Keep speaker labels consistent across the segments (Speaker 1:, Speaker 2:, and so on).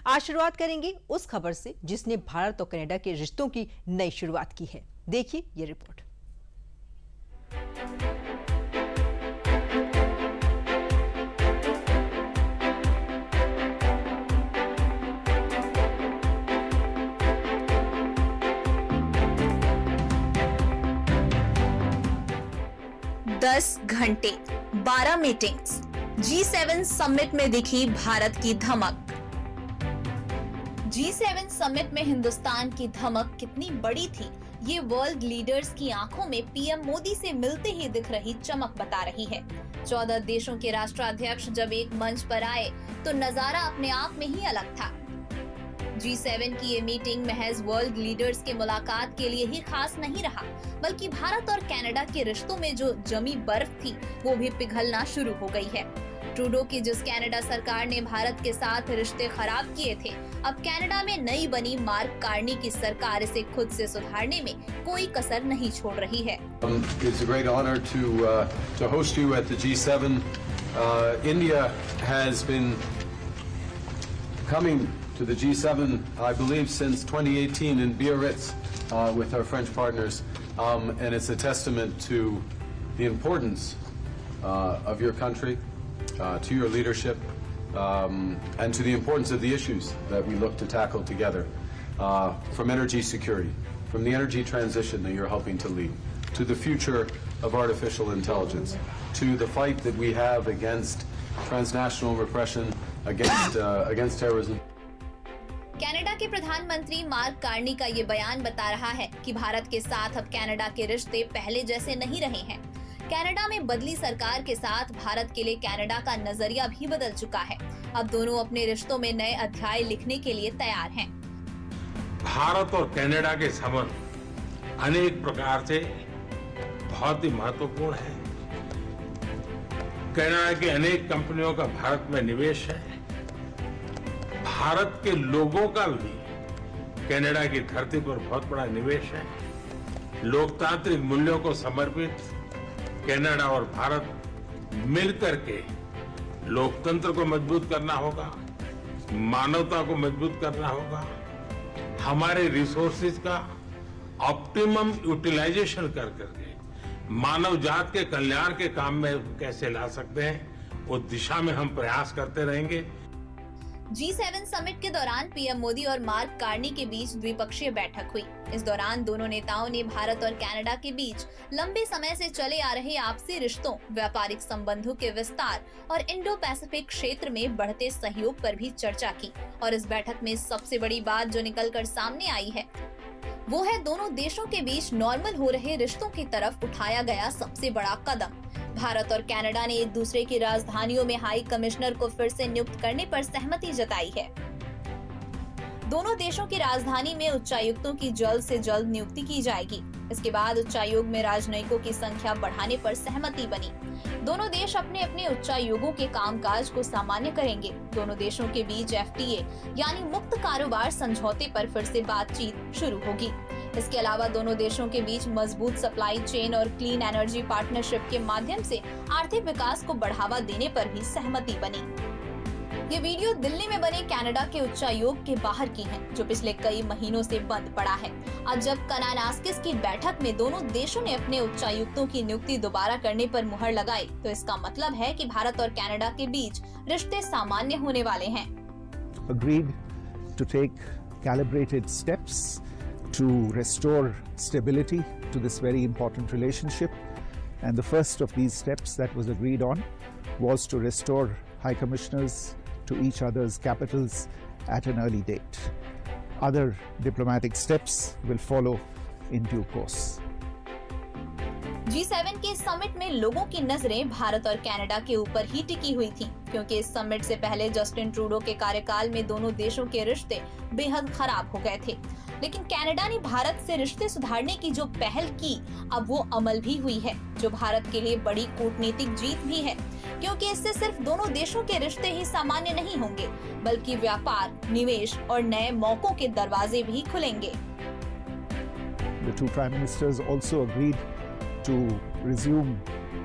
Speaker 1: आज शुरुआत करेंगे उस खबर से जिसने भारत और कनाडा के रिश्तों की नई शुरुआत की है। देखिए ये रिपोर्ट।
Speaker 2: दस घंटे 12 मीटिंग्स, G7 समिट में दिखी भारत की धमक। G7 समिट में हिंदुस्तान की धमक कितनी बड़ी थी, ये वर्ल्ड लीडर्स की आंखों में पीएम मोदी से मिलते ही दिख रही चमक बता रही है। 14 देशों के राष्ट्राध्यक्ष जब एक मंच पर आए तो नजारा अपने आप में ही अलग था। G7 की ये मीटिंग महज वर्ल्ड लीडर्स के मुलाकात के लिए ही खास नहीं रहा, बल्कि भारत और कनाडा के रिश्तों में जो जमी बर्फ थी वो भी पिघलना शुरू हो गई है। ट्रूडो की जिस कनाडा सरकार ने भारत के साथ रिश्ते खराब किए थे, अब कनाडा में नई बनी मार्क कार्नी की सरकार इसे खुद से सुधारने में कोई कसर नहीं छोड़ रही है।
Speaker 3: It's a great honor to host you at the G7. India has been coming to the G7, I believe, since 2018 in Biarritz with our French partners, and it's a testament to the importance of your country, to your leadership, and to the importance of the issues that we look to tackle together, from energy security, from the energy transition that you're helping to lead, to the future of artificial intelligence, to the fight that we have against transnational repression, against terrorism.
Speaker 2: Canada के प्रधानमंत्री mark Carney का ये बयान बता रहा है कि भारत के साथ अब कनाडा के रिश्ते पहले जैसे नहीं रहे हैं। कनाडा में बदली सरकार के साथ भारत के लिए कनाडा का नजरिया भी बदल चुका है। अब दोनों अपने रिश्तों में नए अध्याय लिखने के लिए तैयार हैं।
Speaker 4: भारत और कनाडा के संबंध अनेक प्रकार से बहुत ही महत्वपूर्ण है। कनाडा की अनेक कंपनियों का भारत में निवेश है। भारत के लोगों का भी कनाडा की धरती पर बहुत बड़ा निवेश है। लोकतांत्रिक मूल्यों को समर्पित कनाडा और भारत मिलकर के लोकतंत्र को मजबूत करना होगा, मानवता को मजबूत करना होगा, हमारे रिसोर्सेज का ऑप्टिमम यूटिलाइजेशन कर करके मानव जात के कल्याण के काम में कैसे ला सकते हैं, उस दिशा में हम प्रयास करते रहेंगे।
Speaker 2: G7 समिट के दौरान पीएम मोदी और मार्क कार्नी के बीच द्विपक्षीय बैठक हुई। इस दौरान दोनों नेताओं ने भारत और कनाडा के बीच लंबे समय से चले आ रहे आपसी रिश्तों, व्यापारिक संबंधों के विस्तार और इंडो पैसिफिक क्षेत्र में बढ़ते सहयोग पर भी चर्चा की। और इस बैठक में सबसे बड़ी बात जो निकलकर सामने आई है वो है दोनों देशों के बीच नॉर्मल हो रहे रिश्तों की तरफ उठाया गया सबसे बड़ा कदम। भारत और कनाडा ने एक दूसरे की राजधानियों में हाई कमिश्नर को फिर से नियुक्त करने पर सहमति जताई है। दोनों देशों की राजधानी में उच्चायुक्तों की जल्द से जल्द नियुक्ति की जाएगी। इसके बाद उच्चायोग में राजनयिकों की संख्या बढ़ाने पर सहमति बनी। दोनों देश अपने अपने उच्चायोगों के कामकाज को सामान्य करेंगे। दोनों देशों के बीच FTA यानी मुक्त कारोबार समझौते पर फिर से बातचीत शुरू होगी। इसके अलावा दोनों देशों के बीच मजबूत सप्लाई चेन और क्लीन एनर्जी पार्टनरशिप के माध्यम से आर्थिक विकास को बढ़ावा देने पर भी सहमति बनी। ये वीडियो दिल्ली में बने कनाडा के उच्चायोग के बाहर की है, जो पिछले कई महीनों से बंद पड़ा है। अब जब कनानास्किस की बैठक में दोनों देशों ने अपने उच्चायुक्तों की नियुक्ति दोबारा करने पर मुहर लगाई, तो इसका मतलब है कि भारत और कनाडा के बीच रिश्ते सामान्य होने वाले हैं।
Speaker 5: Agreed to take calibrated steps to restore stability to this very important relationship, and the first of these steps that was agreed on was to restore high commissioners to each other's capitals at an early date. Other diplomatic steps will follow in due course.
Speaker 2: G7 के summit में लोगों की नजरें भारत और Canada के ऊपर ही टिकी हुई थीं, क्योंकि इस समिट से पहले जस्टिन ट्रूडो के कार्यकाल में दोनों देशों के रिश्ते बेहद खराब हो गए थे। लेकिन कनाडा ने भारत से रिश्ते सुधारने की जो पहल की, अब वो अमल भी हुई है, जो भारत के लिए बड़ी कूटनीतिक जीत भी है, क्योंकि इससे सिर्फ दोनों देशों के रिश्ते ही सामान्य नहीं होंगे, बल्कि व्यापार, निवेश और नए मौकों के दरवाजे भी खुलेंगे।
Speaker 5: The two prime ministers also agreed to resume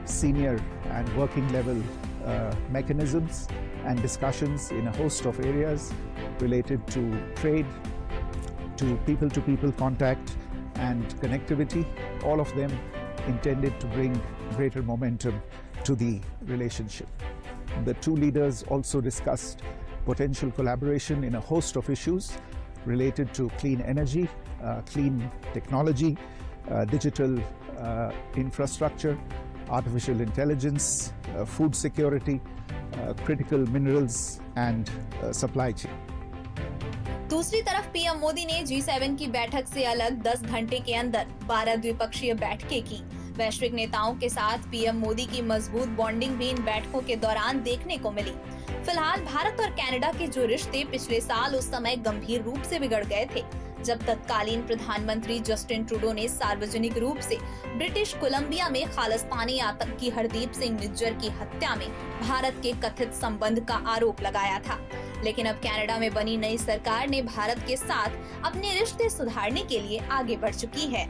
Speaker 5: senior and working level mechanisms and discussions in a host of areas related to trade, to people contact and connectivity, all of them intended to bring greater momentum to the relationship. The two leaders also discussed potential collaboration in a host of issues related to clean energy, clean technology, digital infrastructure, artificial intelligence, food security, critical minerals and supply chain.
Speaker 2: दूसरी तरफ PM Modi ने G7 की बैठक से अलग 10 घंटे के अंदर 12 द्विपक्षीय बैठकें की। वैश्विक नेताओं के साथ पीएम मोदी की मजबूत बॉन्डिंग भी इन बैठकों के दौरान देखने को मिली। फिलहाल भारत और कनाडा के जो रिश्ते पिछले साल उस समय गंभीर रूप से बिगड़ गए थे, जब तत्कालीन प्रधानमंत्री जस्टिन ट्रूडो ने सार्वजनिक रूप से ब्रिटिश कोलंबिया में खालिस्तानी आतंकी हरदीप सिंह निज्जर की हत्या में भारत के कथित संबंध का आरोप लगाया था। लेकिन अब कनाडा में बनी नई सरकार ने भारत के साथ अपने रिश्ते सुधारने के लिए आगे बढ़ चुकी है।